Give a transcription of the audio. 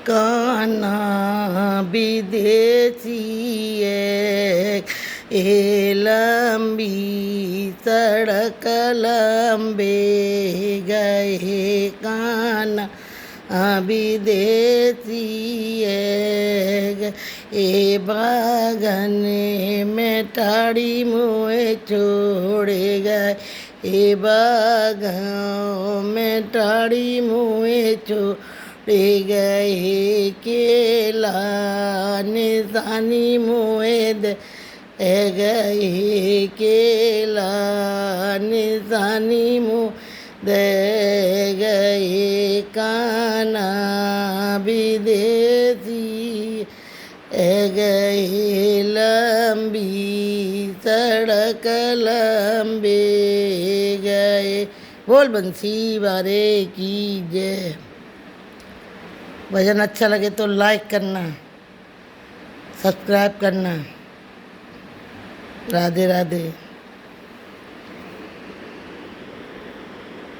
कान्हा विदेशी ए लंबी सड़क लंबे गए कान्हा विदेशी ए बागन में टाड़ी मुँह छोड़ गए ए बागाओं में टाड़ी मुँह छोड़ गए केला निशानी मुँह दे गए केला निशानी मुँह दे गए कान्हा विदेशी गए लंबी सड़क लंबे गए। बोल बंसी वारे की जय। भजन अच्छा लगे तो लाइक करना, सब्सक्राइब करना। राधे राधे।